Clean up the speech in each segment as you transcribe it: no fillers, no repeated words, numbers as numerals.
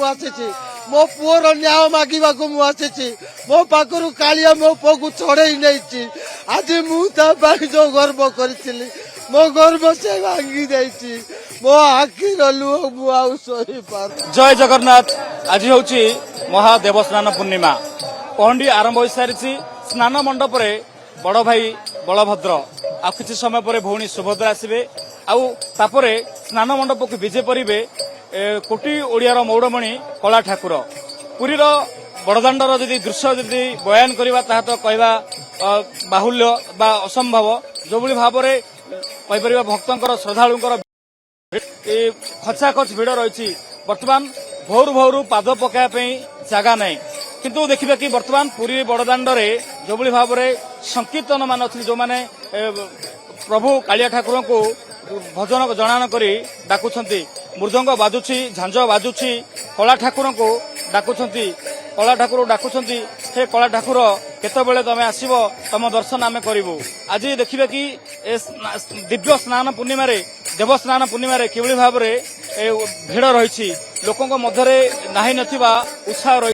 आसी मो पुओर न्याय मागिबा को मु आसी मो पाखरु कालिया मो पो को छड़े नहीं आज मुझे जो गर्व करी मो गर्व से भांगी देती मो आखिर लुह मु सही पार। जय जगन्नाथ। आज हूँ महादेवस्नान पूर्णिमा पहंडी आरंभ हो सारी स्नान मंडप रे बड़ भाई बलभद्र आ किसी समय पर भौणी सुभद्रा आसवे आउे स्नान मंडप को विजे परिवे कोटी ओडियार मौड़मणि कला ठाकुर पुरीर बड़दाण्डर जदि दृश्य जदि बयान करवा ताहा तो कहवा बाहुल्य बा असंभव जो भाव में कहीपर भक्तर श्रद्धालुंकर खचाखच भिड़ रही बर्तमान भोर भोर पाद पकाइबा जगह ना किंतु देखिबा कि बर्तमान पुरी बड़दाण्डे जो भाव में संकीर्तन मान अच्छे जो मैंने प्रभु कालिया ठाकुर को भजन जनान करी डाकुछंती मृदंग बाजुछि झांझ बाजुछि कला ठाकुर को डाकुछंती कला ठाकुर डाकुछंती हे कला ठाकुर केतबेले तमे आसीबो तम दर्शन आमे करिवु। आज देखिबा कि दिव्य स्नान पूर्णिमा रे देव स्नान पूर्णिमा रे किबळी भाव रे भिड़ रही लोकंक मध्यरे नाही नथिबा उत्साह रही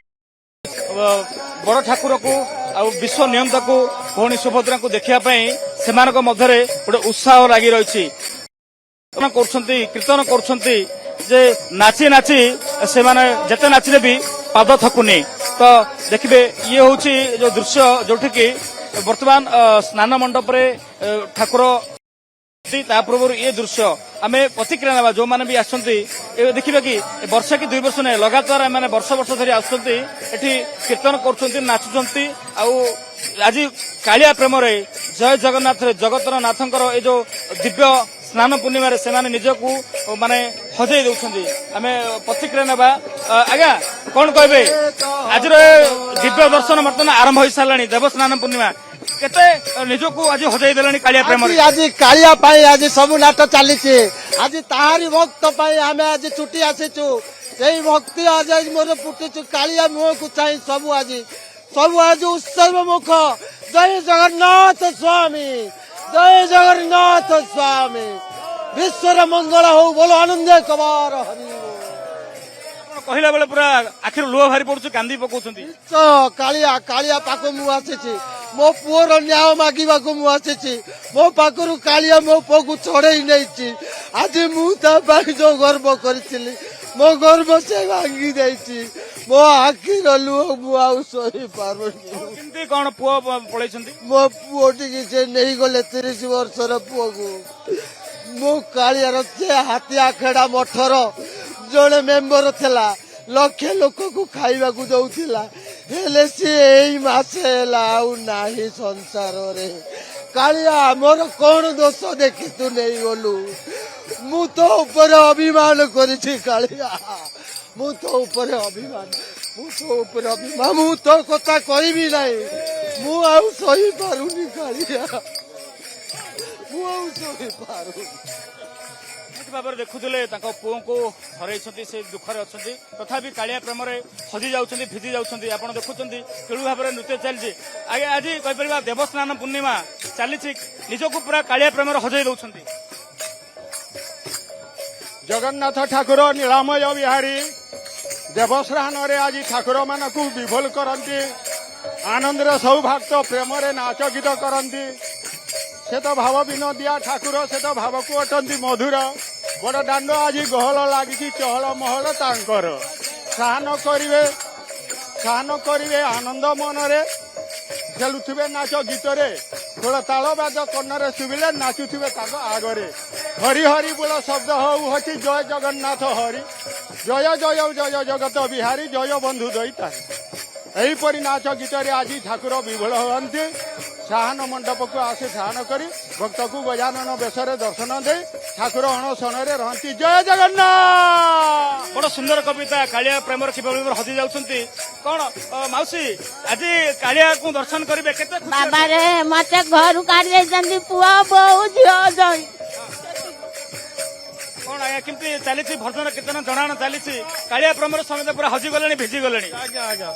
बड़ ठाकुर को आ विश्व नियंता को भौणी सुभद्रा को देखिया सेमानक मध्यरे गोटे उत्साह लगी रही कीर्तन करछंती जे नाची नाची से माने जते नाचिले भी पाद थकुनी तो देखिबे ये होची जो दृश्य जोठी कि वर्तमान स्नान मंडप रे ठाकुर ता पूर्व ये दृश्य आम प्रतिक्रिया ना जो मैंने भी आसती देखिए कि वर्ष कि 2 वर्ष नहीं लगातार मैंने वर्ष वर्ष धरी आसुँच कीर्तन कर नाचुंट आज कालिया प्रेम जय जगन्नाथ जगतर नाथंकर ये जो दिव्य स्नान पूर्णिमा से निजक माने हजई दौरान आम प्रतिक्रिया ना आज्ञा कौन कहे आज दिव्य दर्शन बर्तमान आरंभ हो सारे देव स्नान पूर्णिमा केते निजको आज हजई देलानी कालिया प्रेम आज कालिया पाई आज सब नाट चली आज ताहारी भक्त पाई आमे आज छुट्टी आसीचु यही भक्ति आज मोर पुटिचु कालिया मुह को चाहे सब आज उत्सव मुख जय जगन्नाथ स्वामी जय जगन्नाथ स्वामी विश्वर मंगल हो बोलो आनंद कबार हरि कहला बेले पूरा आखिर लुह भारी पड़ुछ कांदी पकाउछंती कालिया कालिया पाको मु आसी मो पुओर न्याय मागिबा को मु आसी मो पाखरु कालिया मो पो को छड़े नहीं आज मुझे जो गर्व करी मो गर्व से भांगी देती मो आखिर लुह मु सही पार्टी कौन पुओ पलैछंती मो पुओ टी से नहीं गले 30 वर्षर पुओ को मो कालियार से हाथिया खेड़ा मठर जड़े मेम्बर थिला लक्षे लोक को खाइबा को दउथिला हेले से एई मासे लाउ नाही संसार रे कालिया मोर कौन दोष देखि तू नहीं गलु मु तो ऊपर अभिमान करिछि कालिया मु तो ऊपर अभिमान मु तो कथा कहबी नाही मु आउ सही पारुनी कालिया मु आउ सही पारुनी भाव देखुले पुओ को हर से दुखरे अच्छा तथापि कालिया प्रेम हजि जाऊँच भिजी जाऊँच आप देखुं कि भाव में नृत्य चलती आगे आज कहीपर देवस्नान पूर्णिमा चली निजक पूरा कालिया प्रेम हजई दौरान जगन्नाथ ठाकुर नीलामय बिहारी देवस्नान आज ठाकुर मान विभोल करती आनंद सब भक्त प्रेम नाच गीत करती से तो भाव विनोदिया ठाकुर से तो भाव को अटंती मधुर बड़ दाण्ड आज गहल लगी चहल महल तांकर साहन करिवे आनंद मनरे खेलुथिबे नाच गीतरे थोड़ा ताल बाज कन्नरे शुभिले नाचुथिबे ताको आगरे हरि हरि बोल शब्द होची जय जगन्नाथ हरि जय जय जय जगत बिहारी जय बंधु दैता एहीपरि नाच गीतरे आज ठाकुर विभोल होती साहन मंडप को आसे साहन करी भक्त को गजानन बेशरे दर्शन दे ठाकुर अणसन रहती जय जगन्नाथ। बड़ सुंदर कविता कालिया प्रेम हजि जाउछंती कौन मौसी आज कालिया को दर्शन करिवे केते बाबा रे मते घर काढे जंदी पुआ बहु झियो जई कौन आज्ञा केमती चली भजन कीर्तन जनान चली कालिया प्रेम समेत पूरा हजि गले भिजी गले आज्ञा आज्ञा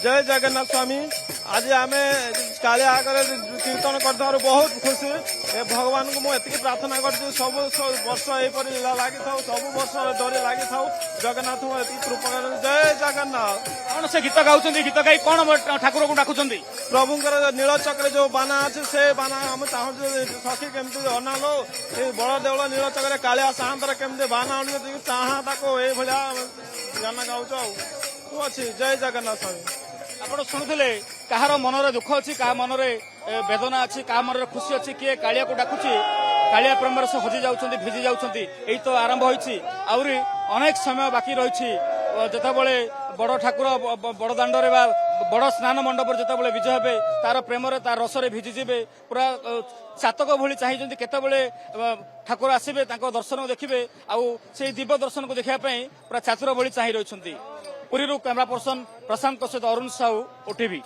जय जगन्नाथ स्वामी आज आम कालिया कीर्तन कर बहुत खुशी ଏ ଭଗବାନଙ୍କୁ ମୁଁ ଏତିକି ପ୍ରାର୍ଥନା କରୁଛି ସବୁ ବର୍ଷ ଏହିପରି ଲୀଳା ଲାଗିଥାଉ ସବୁ ବର୍ଷ ଡୋରି ଲାଗିଥାଉ ଜଗନ୍ନାଥଙ୍କୁ ଏତିକି କୃପା କରନ୍ତୁ ଜୟ ଜଗନ୍ନାଥ। କଣ ସେ ଗୀତ ଗାଉଛନ୍ତି ଗୀତ ଗାଇ କଣ ଠାକୁରଙ୍କୁ ଡାକୁଛନ୍ତି? ପ୍ରଭୁଙ୍କର ନୀଳ ଚକ୍ରରେ ଯୋଉ ବାନା ଅଛି ସେ ବାନା ଆମେ ଚାହୁଁଛୁ ସଖୀ କେମିତି ଅନାଲୋ ଏ ବଡ ଦେଉଳ ନୀଳ ଚକ୍ରରେ କାଳିଆ ସାହାନ୍ତର କେମିତି ବାନା ଆଣୁଛନ୍ତି ଚାହା ତାକୁ ଏଇଭଳିଆ ଗାନ ଗାଉଛୁ ଆଉ ତୁ ଅଛି ଜୟ ଜଗନ୍ନାଥ ସ୍ୱାମୀ। ଆପଣ ଶୁଣୁଥିଲେ କାହାର ମନରେ ଦୁଃଖ ଅଛି କାହା ମନରେ ବେଦନା ଅଛି କାହା ମନରେ ଖୁସି ଅଛି କିଏ କାଳିଆକୁ ଡାକୁଛି କାଳିଆ ପ୍ରେମରେ ସେ ହଜି ଯାଉଛନ୍ତି ଭିଜି ଯାଉଛନ୍ତି। ଏଇ ତ ଆରମ୍ଭ ହୋଇଛି ଆହୁରି ଅନେକ ସମୟ ବାକି ରହିଛି ଯେତେବେଳେ ବଡ ଠାକୁର ବଡ ଦାଣ୍ଡରେ ବା ବଡ ସ୍ନାନ ମଣ୍ଡପରେ ଯେତେବେଳେ ବିଜୟ ହେବେ ତାର ପ୍ରେମରେ ତାର ରସରେ ଭିଜିଯିବେ ପୁରା ଚାତକ ଭଳି ଚାହିଁଛନ୍ତି କେତେବେଳେ ଠାକୁର ଆସିବେ ତାଙ୍କ ଦର୍ଶନ ଦେଖିବେ ଆଉ ସେଇ ଦିବ୍ୟ ଦର୍ଶନକୁ ଦେଖିବା ପାଇଁ ପୁରା ଚାତୁର ଭଳି ଚାହିଁ ରହିଛନ୍ତି। ପୁରୀରୁ କ୍ୟାମେରା ପର୍ସନ ପ୍ରଶାନ୍ତଙ୍କ ସହିତ ଅରୁଣ ସାହୁ, ଓଟିଭି।